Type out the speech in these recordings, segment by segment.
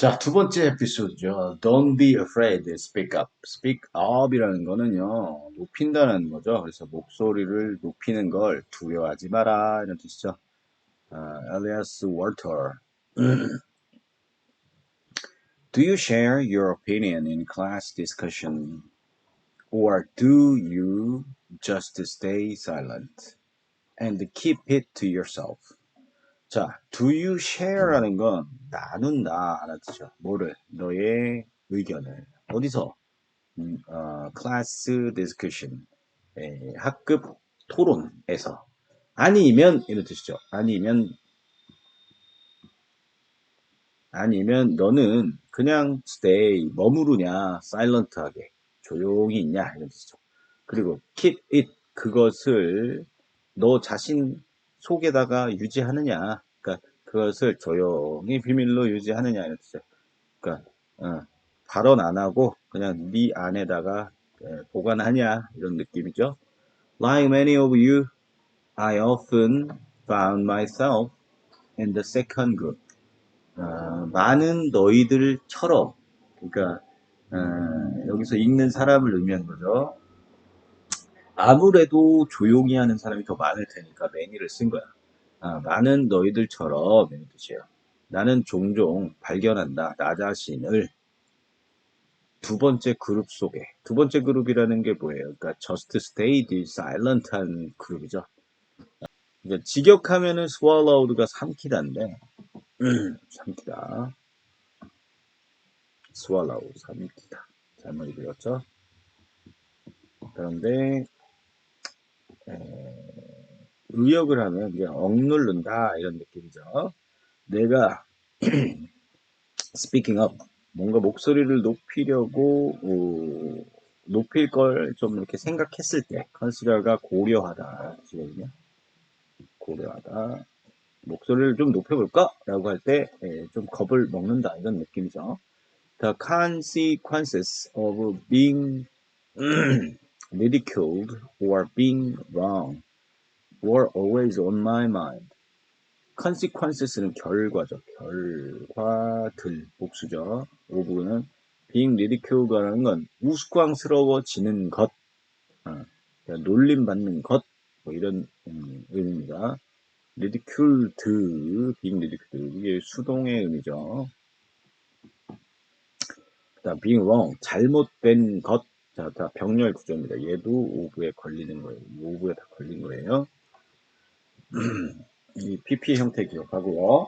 자, 두 번째 에피소드죠. Don't be afraid, speak up. speak up이라는 거는요, 높인다는 거죠. 그래서 목소리를 높이는 걸 두려워하지 마라. 이런 뜻이죠. Elias Walter. Do you share your opinion in class discussion? Or do you just stay silent and keep it to yourself? 자, do you share라는 건 나눈다 라는 뜻이죠. 뭐를? 너의 의견을. 어디서? class discussion. 학급 토론에서. 아니면, 이런 뜻이죠. 아니면 너는 그냥 stay, 머무르냐, silent하게, 조용히 있냐, 이런 뜻이죠. 그리고 keep it, 그것을 너 자신 속에다가 유지하느냐, 그러니까 그것을 조용히 비밀로 유지하느냐, 이런 뜻이죠. 그러니까, 발언 안 하고 그냥 네 안에다가 보관하냐, 이런 느낌이죠. Like many of you, I often found myself in the second group. 많은 너희들처럼, 그러니까 여기서 읽는 사람을 의미하는 거죠. 아무래도 조용히 하는 사람이 더 많을 테니까 many를 쓴 거야. 많은 너희들처럼 이런 뜻이에요. 나는 종종 발견한다. 나 자신을 두 번째 그룹 속에. 두 번째 그룹이라는 게 뭐예요? 그러니까 just stay silent한 그룹이죠. 그러니까 직역하면은 swallowed가 삼키다인데 삼키다. swallow 삼키다. 잘못 읽었죠? 그런데 의역을 하면 그냥 억누른다 이런 느낌이죠. 내가 speaking up, 뭔가 목소리를 높이려고 높일 걸 좀 이렇게 생각했을 때 consider가 고려하다 지거든요. 고려하다. 목소리를 좀 높여볼까? 라고 할 때 좀 겁을 먹는다 이런 느낌이죠. The consequences of being ridiculed or being wrong were always on my mind. consequences는 결과죠. 결과들, 복수죠. 오브는 being ridiculed라는 건 우스꽝스러워지는 것, 놀림받는 것, 뭐 이런 의미입니다. ridiculed, being ridiculed, 이게 수동의 의미죠. 그다음 being wrong, 잘못된 것. 자, 다 병렬 구조입니다. 얘도 오브에 걸리는 거예요. 오브에 다 걸린 거예요. 이 PP 형태 기억하고요.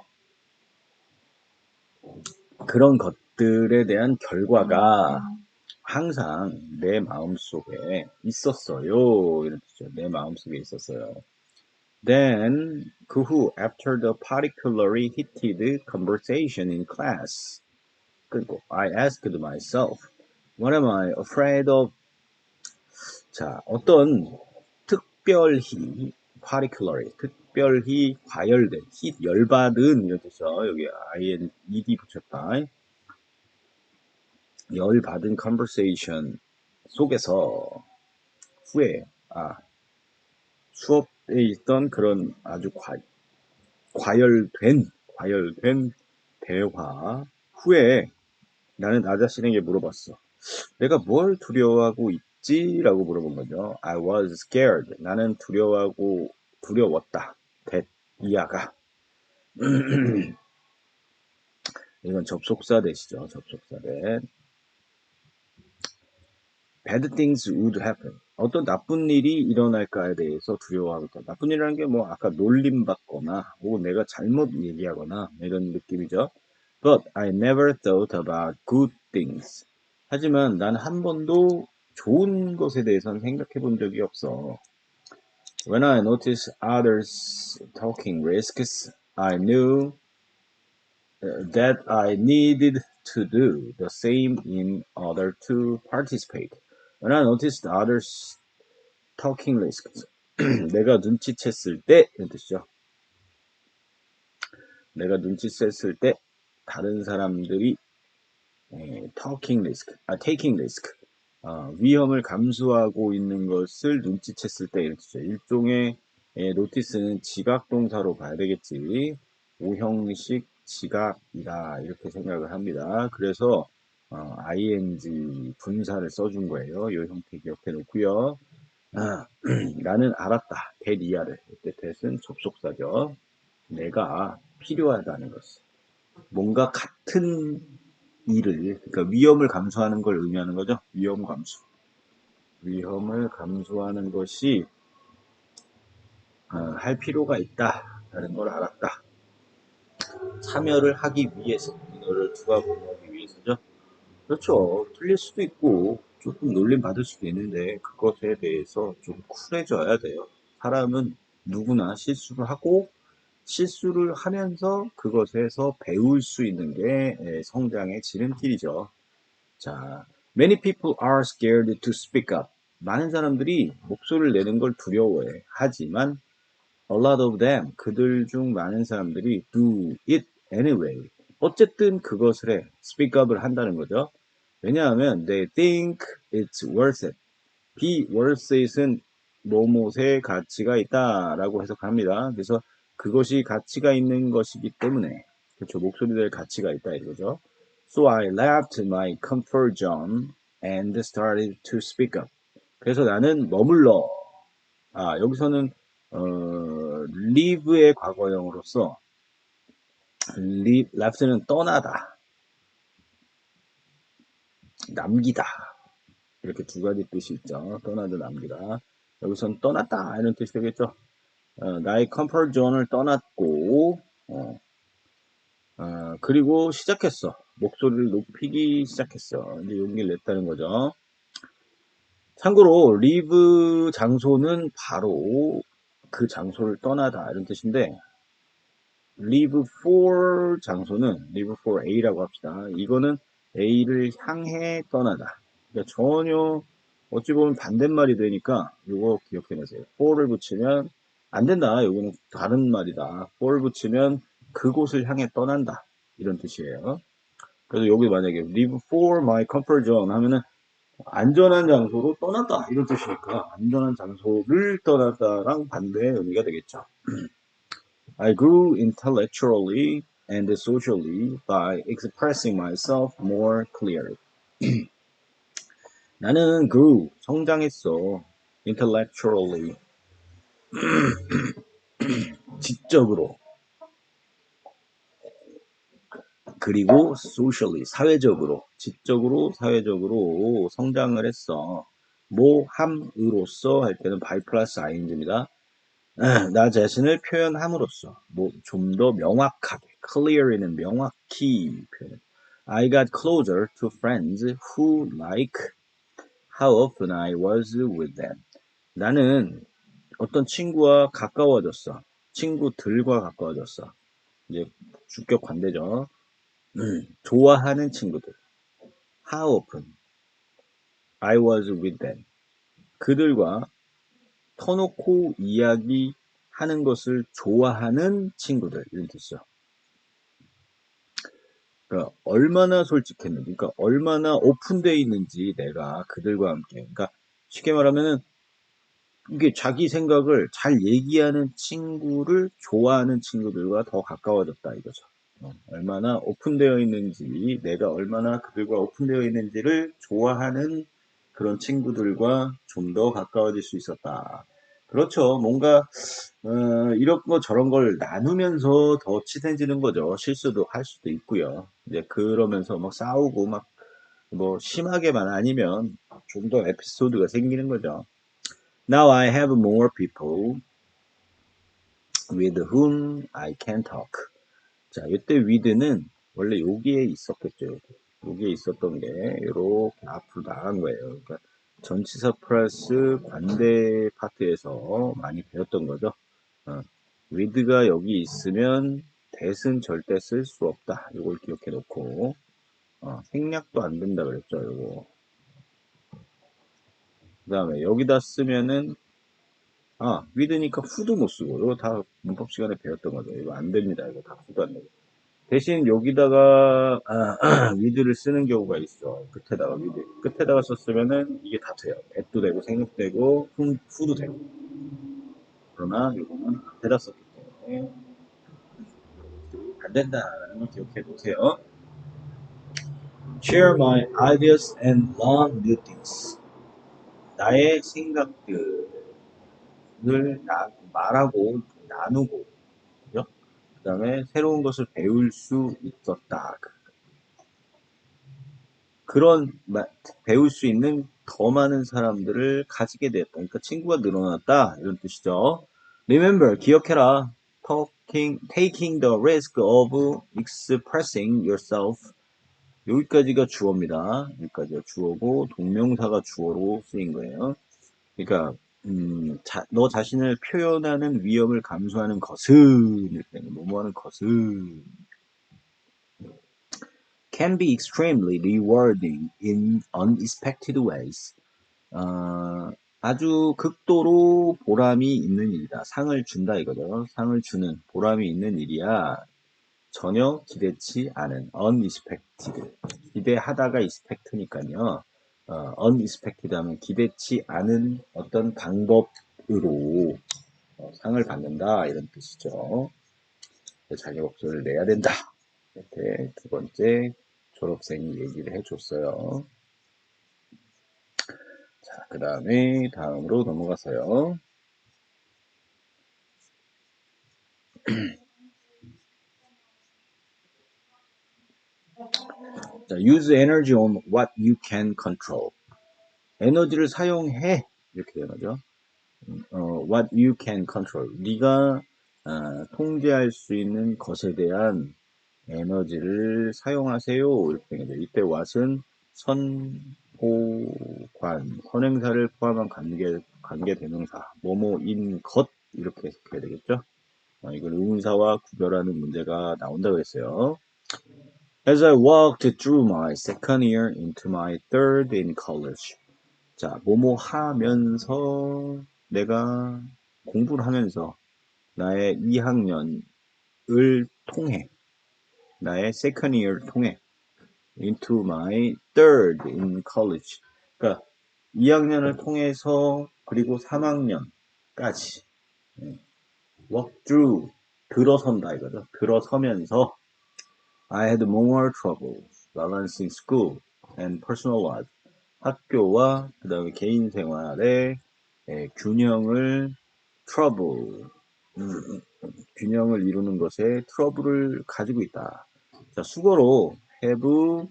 그런 것들에 대한 결과가 항상 내 마음속에 있었어요. 이런 뜻이죠. 내 마음속에 있었어요. Then, 그 후, after the particularly heated conversation in class, 그리고 I asked myself, what am I afraid of? 자, 어떤 특별히, particularly, 특별히 과열된, heat, 열받은, 이런 뜻이죠. 여기 ed 붙였다. 열받은 conversation 속에서 후에, 수업에 있던 그런 아주 과열된 대화 후에 나는 나 자신에게 물어봤어. 내가 뭘 두려워하고 있지? 라고 물어본 거죠. I was scared. 나는 두려웠다. that, 이하가. 이건 접속사 대시죠. 접속사 대. Bad things would happen. 어떤 나쁜 일이 일어날까에 대해서 두려워하고 있다. 나쁜 일이라는 게 뭐 아까 놀림받거나 혹은 내가 잘못 얘기하거나 이런 느낌이죠. But I never thought about good things. 하지만 난 한 번도 좋은 것에 대해서는 생각해 본 적이 없어. When I noticed others taking risks, I knew that I needed to do the same in order to participate. When I noticed others taking risks, 내가 눈치챘을 때 이런 뜻이죠. 내가 눈치챘을 때 다른 사람들이 taking risk, 위험을 감수하고 있는 것을 눈치챘을 때 이런 뜻이죠. 일종의 노티스는 지각 동사로 봐야 되겠지. 오형식 지각이다 이렇게 생각을 합니다. 그래서 ing 분사를 써준 거예요. 이 형태 기억해 놓고요. 나는 알았다. 대리아를. 이때 대은 접속사죠. 내가 필요하다는 것을. 뭔가 같은 일을, 그러니까 위험을 감수하는 걸 의미하는 거죠. 위험 감수. 위험을 감수하는 것이 할 필요가 있다라는 걸 알았다. 참여를 하기 위해서, 이거를 두가 공유하기 위해서죠. 그렇죠. 틀릴 수도 있고 조금 놀림 받을 수도 있는데 그것에 대해서 좀 쿨해져야 돼요. 사람은 누구나 실수를 하고 실수를 하면서 그것에서 배울 수 있는 게 성장의 지름길이죠. 자, many people are scared to speak up. 많은 사람들이 목소리를 내는 걸 두려워해. 하지만 a lot of them, 그들 중 많은 사람들이 do it anyway. 어쨌든 그것을 해. speak up을 한다는 거죠. 왜냐하면 they think it's worth it. be worth it은 뭐뭐의 가치가 있다라고 해석합니다. 그래서 그것이 가치가 있는 것이기 때문에 그렇죠. 목소리 낼 가치가 있다 이거죠. So I left my comfort zone and started to speak up. 그래서 나는 머물러. 여기서는 leave의 과거형으로서 left는 떠나다, 남기다. 이렇게 두 가지 뜻이 있죠. 떠나다, 남기다. 여기서는 떠났다 이런 뜻이 되겠죠. 나의 컴포트 존을 떠났고 그리고 시작했어. 목소리를 높이기 시작했어. 이제 용기를 냈다는 거죠. 참고로 리브 장소는 바로 그 장소를 떠나다 이런 뜻인데 leave for 장소는 leave for A라고 합시다. 이거는 A를 향해 떠나다. 그러니까 전혀 어찌 보면 반대말이 되니까 이거 기억해내세요. for를 붙이면 안 된다. 이거는 다른 말이다. for를 붙이면 그곳을 향해 떠난다. 이런 뜻이에요. 그래서 여기 만약에 leave for my comfort zone 하면은 안전한 장소로 떠났다. 이런 뜻이니까 안전한 장소를 떠났다랑 반대의 의미가 되겠죠. I grew intellectually and socially by expressing myself more clearly. 나는 grew, 성장했어. intellectually, 지적으로. 그리고 socially, 사회적으로. 지적으로, 사회적으로 성장을 했어. 뭐, 함으로써 할 때는 by plus ing입니다. 나 자신을 표현함으로써 뭐 좀 더 명확하게 clear는 명확히 표현. I got closer to friends who like how often I was with them. 나는 어떤 친구와 가까워졌어. 친구들과 가까워졌어. 이제 주격 관대죠. 좋아하는 친구들. How often I was with them. 그들과 터놓고 이야기하는 것을 좋아하는 친구들 이런 뜻이죠. 그러니까 얼마나 솔직했는지, 그러니까 얼마나 오픈되어 있는지 내가 그들과 함께. 그러니까 쉽게 말하면은 이게 자기 생각을 잘 얘기하는 친구를 좋아하는 친구들과 더 가까워졌다 이거죠. 얼마나 오픈되어 있는지, 내가 얼마나 그들과 오픈되어 있는지를 좋아하는 그런 친구들과 좀 더 가까워질 수 있었다. 그렇죠. 뭔가 이런 거 저런 걸 나누면서 더 친해지는 거죠. 실수도 할 수도 있고요. 이제 그러면서 막 싸우고 막 뭐 심하게만 아니면 좀 더 에피소드가 생기는 거죠. Now I have more people with whom I can talk. 자, 이때 with는 원래 여기에 있었겠죠. 여기에 있었던 게 이렇게 앞으로 나간 거예요. 그러니까 전치사 플러스 관대 파트에서 많이 배웠던 거죠. with가 여기 있으면 that은 절대 쓸 수 없다. 이걸 기억해 놓고 생략도 안 된다 그랬죠. 요거. 그 다음에 여기다 쓰면은 with니까 who도 못 쓰고 이거 다 문법 시간에 배웠던 거죠. 이거 안 됩니다. 이거 다 who도 안 되고. 대신 여기다가 with를 쓰는 경우가 있어. 끝에다가 with. 끝에다가 썼으면은 이게 다 돼요. at도 되고 생략되고 who도 되고. 그러나 이거는 앞에다 썼기 때문에 안 된다라는 걸 기억해 놓으세요. Share my ideas and learn new things. 나의 생각들을 말하고 나누고, 그죠? 그 다음에 새로운 것을 배울 수 있었다. 그런 배울 수 있는 더 많은 사람들을 가지게 되었다. 그러니까 친구가 늘어났다 이런 뜻이죠. Remember, 기억해라. Taking the risk of expressing yourself. 여기까지가 주어입니다. 여기까지가 주어고 동명사가 주어로 쓰인 거예요. 그러니까 너 자신을 표현하는 위험을 감수하는 것은 이렇게 뭐뭐하는 것은 can be extremely rewarding in unexpected ways. 아주 극도로 보람이 있는 일이다. 상을 준다 이거죠. 상을 주는 보람이 있는 일이야. 전혀 기대치 않은 unexpected. 기대하다가 expect니까요. unexpected 하면 기대치 않은 어떤 방법으로 상을 받는다 이런 뜻이죠. 자격증을 내야 된다. 이렇게 두 번째 졸업생이 얘기를 해줬어요. 자, 그 다음에 다음으로 넘어가서요. 자, use energy on what you can control. 에너지를 사용해 이렇게 되는 거죠. what you can control. 네가 통제할 수 있는 것에 대한 에너지를 사용하세요. 이렇게 되는 거죠. 이때 what은 선포관, 선행사를 포함한 관계대명사, 뭐뭐인 것 이렇게 해석해야 되겠죠. 이걸 의문사와 구별하는 문제가 나온다고 했어요. As I walked through my second year into my third in college. 자, 뭐뭐 하면서 내가 공부를 하면서 나의 2학년을 통해 나의 second year를 통해 into my third in college. 그러니까 2학년을 통해서 그리고 3학년까지 walk through 들어선다 이거죠. 들어서면서 I had more trouble balancing school and personal life. 학교와 그 다음에 개인 생활의 균형을 trouble 균형을 이루는 것에 트러블을 가지고 있다. 자, 수거로 have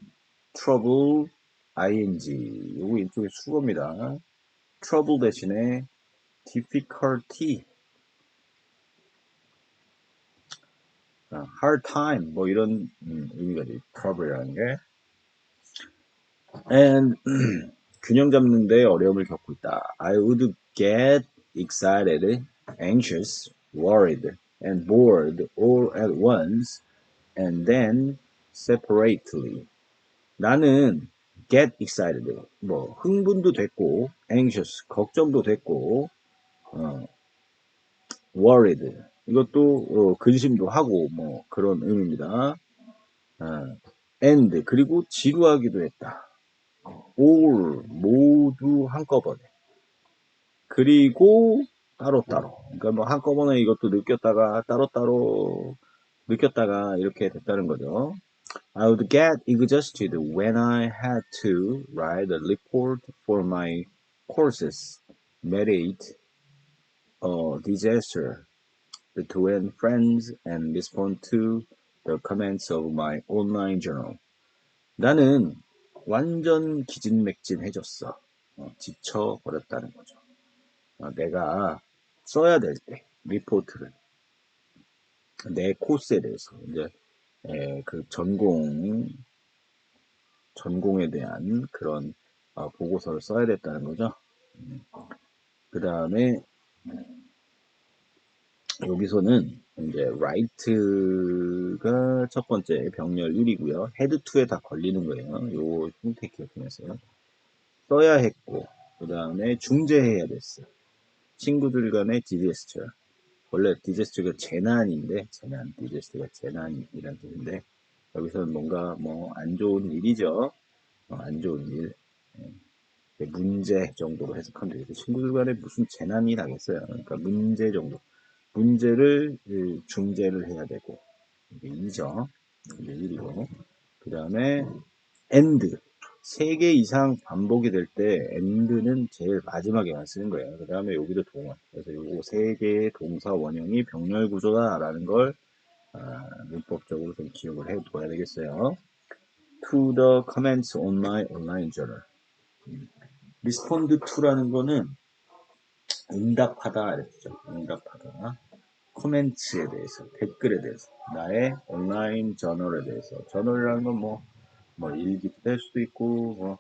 trouble ing 요거 이쪽에 수거입니다. trouble 대신에 difficulty hard time 뭐 이런 의미가 돼. trouble이라는 게 and 균형 잡는데 어려움을 겪고 있다. I would get excited, anxious, worried, and bored all at once, and then separately. 나는 get excited, 뭐 흥분도 됐고, anxious, 걱정도 됐고, worried, 이것도 근심도 하고 뭐 그런 의미입니다. and 그리고 지루하기도 했다. all 모두 한꺼번에. 그리고 따로따로. 그러니까 뭐 한꺼번에 이것도 느꼈다가 따로따로 느꼈다가 이렇게 됐다는 거죠. I would get exhausted when I had to write a report for my courses. Mediate a disaster between friends and respond to the comments of my online journal. 나는 완전 기진맥진해졌어. 지쳐버렸다는 거죠. 내가 써야 될 때, 리포트를. 내 코스에 대해서, 이제, 그 전공에 대한 그런 보고서를 써야 됐다는 거죠. 그 다음에 여기서는 이제 write가 첫 번째 병렬 1이고요. head to에 다 걸리는 거예요. 요 형태 기억해주세요. 써야 했고, 그 다음에 중재해야 됐어. 친구들 간의 디제스처. 원래 디제스처가 재난인데, 디제스처가 재난이라는 뜻인데, 여기서는 뭔가 뭐 안 좋은 일이죠. 안 좋은 일. 문제 정도로 해석하면 되겠죠. 친구들 간에 무슨 재난이 나겠어요. 그러니까 문제 정도. 문제를 중재를 해야 되고, 이게 2죠. 이게 1이고. 그 다음에 and. 3개 이상 반복이 될 때 and는 제일 마지막에만 쓰는 거예요. 그 다음에 여기도 동원. 그래서 요거 3개의 동사 원형이 병렬 구조다라는 걸 문법적으로 좀 기억을 해둬야 되겠어요. To the comments on my online journal. respond to라는 거는 응답하다 이랬죠. 응답하다. 코멘츠에 대해서, 댓글에 대해서, 나의 온라인 저널에 대해서. 저널이라는 건 뭐 일기도 될 수도 있고,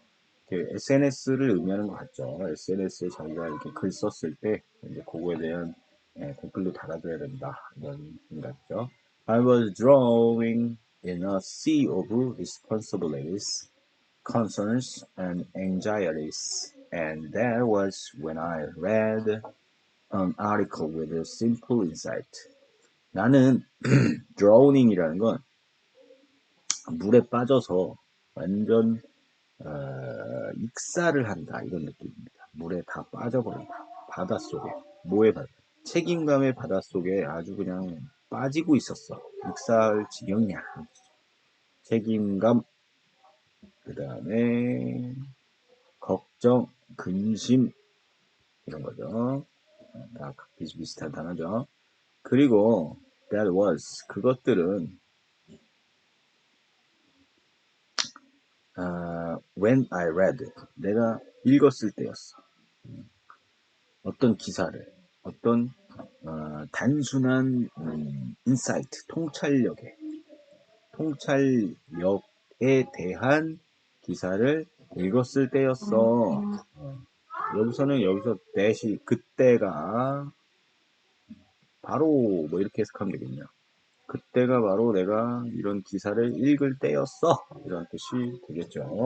SNS를 의미하는 것 같죠. SNS에 자기가 이렇게 글 썼을 때, 이제 그거에 대한 댓글도 달아줘야 된다. 이런 생각이죠. I was drawing in a sea of responsibilities, concerns, and anxieties. And that was when I read an article with a simple insight. 나는 drowning이라는 건 물에 빠져서 완전 익사를 한다 이런 느낌입니다. 물에 다 빠져버린다. 바닷속에 책임감의 바닷속에 아주 그냥 빠지고 있었어. 익사할 지경이야. 책임감, 그 다음에 걱정, 근심 이런 거죠. 다 비슷비슷한 단어죠. 그리고 that was 그것들은 when I read 내가 읽었을 때였어. 어떤 기사를 어떤 단순한 인사이트 통찰력에 대한 기사를 읽었을 때였어. 여기서 대시 그때가 바로 뭐 이렇게 해석하면 되겠네요. 그때가 바로 내가 이런 기사를 읽을 때였어. 이런 뜻이 되겠죠.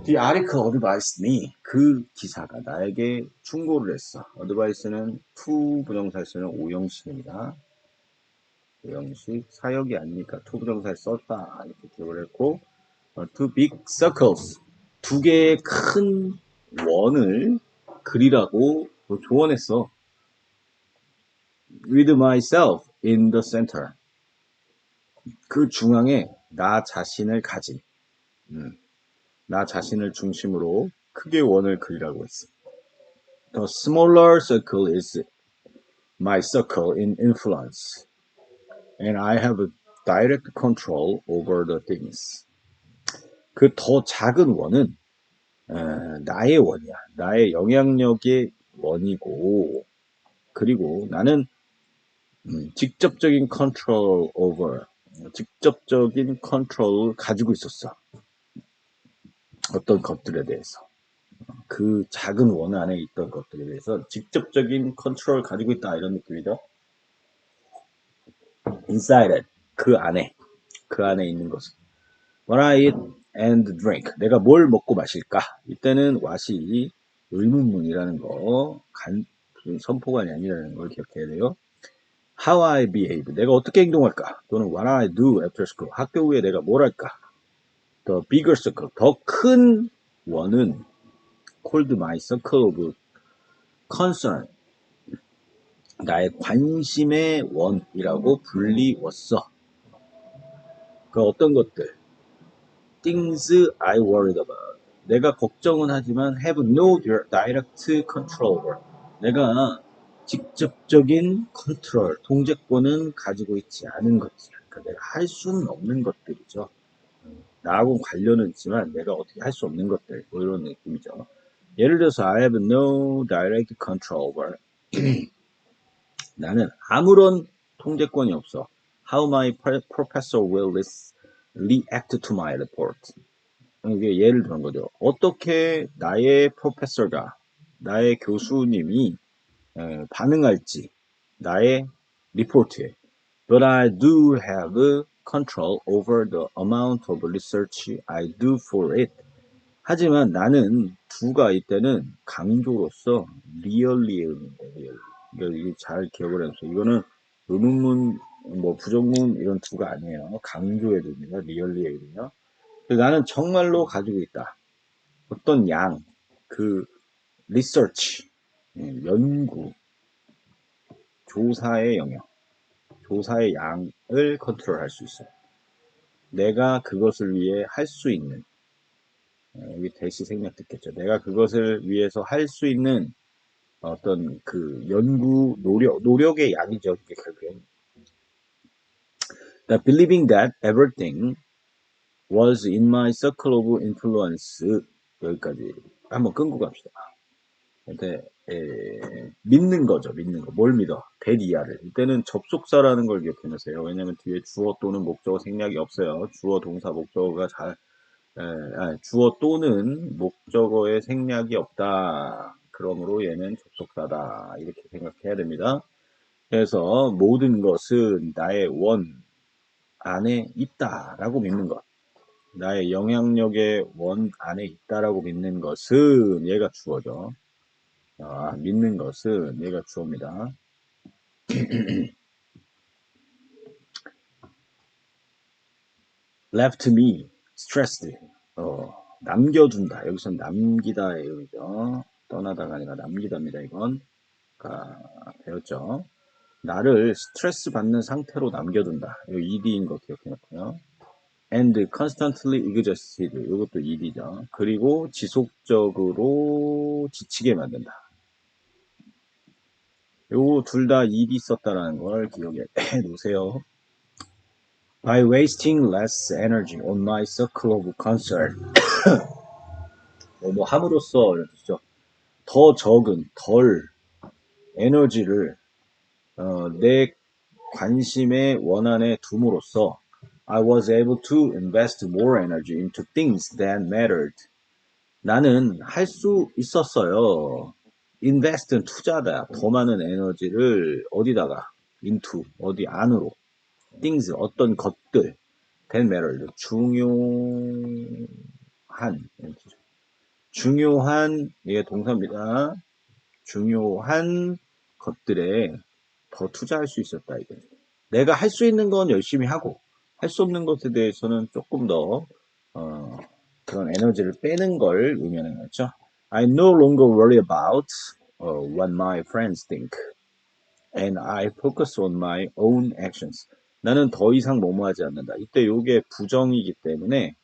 The article advised me. 그 기사가 나에게 충고를 했어. advice는 to 부정사에 쓰는 오형식입니다. 오형식 사역이 아니니까 to 부정사에 썼다 이렇게 기억을 했고 two big circles 두 개의 큰 원을 그리라고 조언했어. With myself in the center. 그 중앙에 나 자신을 가진 나 자신을 중심으로 크게 원을 그리라고 했어. The smaller circle is my circle in influence, and I have a direct control over the things. 그 더 작은 원은 나의 원이야. 나의 영향력의 원이고, 그리고 나는 직접적인 control over, 직접적인 컨트롤을 가지고 있었어. 어떤 것들에 대해서. 그 작은 원 안에 있던 것들에 대해서 직접적인 컨트롤을 가지고 있다 이런 느낌이죠. Inside 그 안에 있는 것은 What I eat and drink 내가 뭘 먹고 마실까? 이때는 what이 의문문이라는 거 선포관이 아니라는 걸 기억해야 돼요. How I behave 내가 어떻게 행동할까? 또는 What I do after school 학교 후에 내가 뭘 할까? The bigger circle 더 큰 원은 called my circle of concern 나의 관심의 원이라고 불리웠어. 그 어떤 것들 things I worried about 내가 걱정은 하지만 have no direct control over 내가 직접적인 컨트롤, 통제권은 가지고 있지 않은 것들 그러니까 내가 할 수는 없는 것들이죠. 나하고 관련은 있지만 내가 어떻게 할 수 없는 것들 뭐 이런 느낌이죠. 예를 들어서 I have no direct control over 나는 아무런 통제권이 없어. How my professor will react to my report. 이게 예를 들은 거죠. 어떻게 나의 프로페서가, 나의 교수님이 반응할지, 나의 리포트에. But I do have control over the amount of research I do for it. 하지만 나는 두가 이때는 강조로서 리얼리의 의미인데 이게 잘 기억을 해주세요. 이거는 의문문, 뭐 부정문 이런 두가 아니에요. 강조의 의미가 리얼리의 의미요. 나는 정말로 가지고 있다. 어떤 양, 그 리서치, 연구, 조사의 영역, 조사의 양을 컨트롤할 수 있어. 내가 그것을 위해 할 수 있는, 여기 대시 생략 듣겠죠. 내가 그것을 위해서 할 수 있는 어떤 그 연구 노력의 양이죠. 이게 결국엔. That believing that everything was in my circle of influence. 여기까지 한번 끊고 갑시다. 근데 믿는 거죠. 믿는 거. 뭘 믿어? 대리아를. 이때는 접속사라는 걸 기억해놓으세요. 왜냐면 뒤에 주어 또는 목적어 생략이 없어요. 주어, 동사, 목적어가 주어 또는 목적어의 생략이 없다. 그러므로 얘는 접속사다. 이렇게 생각해야 됩니다. 그래서 모든 것은 나의 원 안에 있다라고 믿는 것. 나의 영향력의 원 안에 있다라고 믿는 것은 얘가 주어죠. 믿는 것은 얘가 주어입니다. left me stressed. 남겨둔다. 여기서 남기다의 의미죠. 떠나다가 아니라 남기다입니다. 이건 배웠죠. 나를 스트레스 받는 상태로 남겨둔다. 이거 ED인 거 기억해놓고요. and constantly exhausted. 이것도 ED죠. 그리고 지속적으로 지치게 만든다. 요 둘 다 ED 썼다라는 걸 기억해 놓으세요. By wasting less energy on my circle of concern. 뭐 함으로써 이런 뜻이죠. 더 적은 덜 에너지를 내 관심의 원안에 둠으로써 I was able to invest more energy into things that mattered. 나는 할 수 있었어요. invest는 투자다. 더 많은 에너지를 어디다가 into 어디 안으로 things 어떤 것들 that mattered 중요한 이게 동사입니다. 중요한 것들에 더 투자할 수 있었다 이거죠. 내가 할 수 있는 건 열심히 하고 할 수 없는 것에 대해서는 조금 더 그런 에너지를 빼는 걸 의미하는 거죠. I no longer worry about what my friends think, and I focus on my own actions. 나는 더 이상 뭐뭐하지 않는다. 이때 이게 부정이기 때문에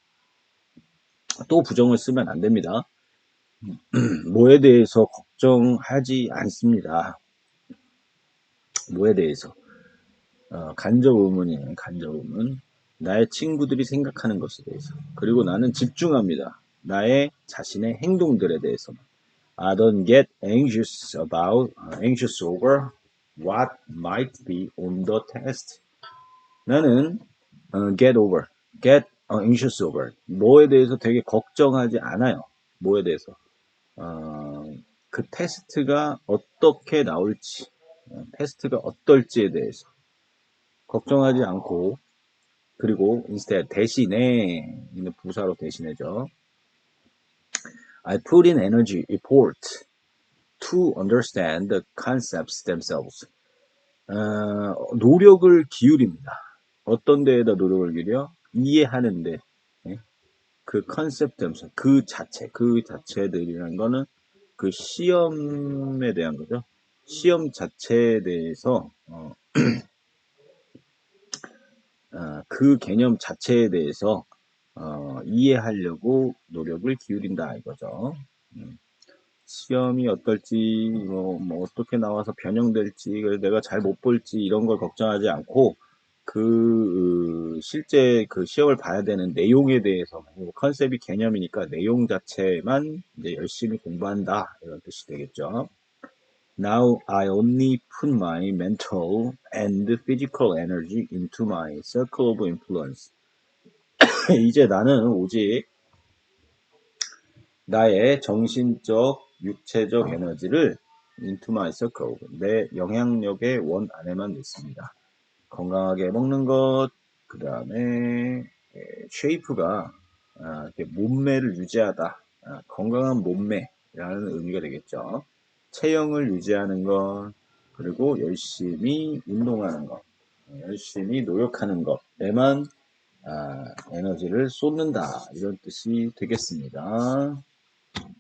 또 부정을 쓰면 안 됩니다. 뭐에 대해서 걱정하지 않습니다. 뭐에 대해서 간접 의문이에요. 간접 의문. 나의 친구들이 생각하는 것에 대해서. 그리고 나는 집중합니다. 나의 자신의 행동들에 대해서만. I don't get anxious over what might be on the test. 나는 get anxious over. 뭐에 대해서 되게 걱정하지 않아요. 뭐에 대해서. 그 테스트가 어떻게 나올지, 테스트가 어떨지에 대해서 걱정하지 않고, 그리고 instead 대신에 있는 부사로 대신해죠. I put in energy effort to understand the concepts themselves. 노력을 기울입니다. 어떤 데에다 노력을 기울여? 이해하는데 그 컨셉 themselves, 그 자체들이라는 거는 그 시험에 대한 거죠. 시험 자체에 대해서 그 개념 자체에 대해서 이해하려고 노력을 기울인다 이거죠. 시험이 어떨지 뭐 어떻게 나와서 변형될지 내가 잘 못 볼지 이런 걸 걱정하지 않고 실제 그 시험을 봐야 되는 내용에 대해서 컨셉이 개념이니까 내용 자체만 이제 열심히 공부한다 이런 뜻이 되겠죠. Now I only put my mental and physical energy into my circle of influence. 이제 나는 오직 나의 정신적, 육체적 에너지를 into my circle, 내 영향력의 원 안에만 넣습니다. 건강하게 먹는 것, 그 다음에 쉐이프가 몸매를 유지하다, 건강한 몸매라는 의미가 되겠죠. 체형을 유지하는 것, 그리고 열심히 운동하는 것, 열심히 노력하는 것에만 에너지를 쏟는다 이런 뜻이 되겠습니다.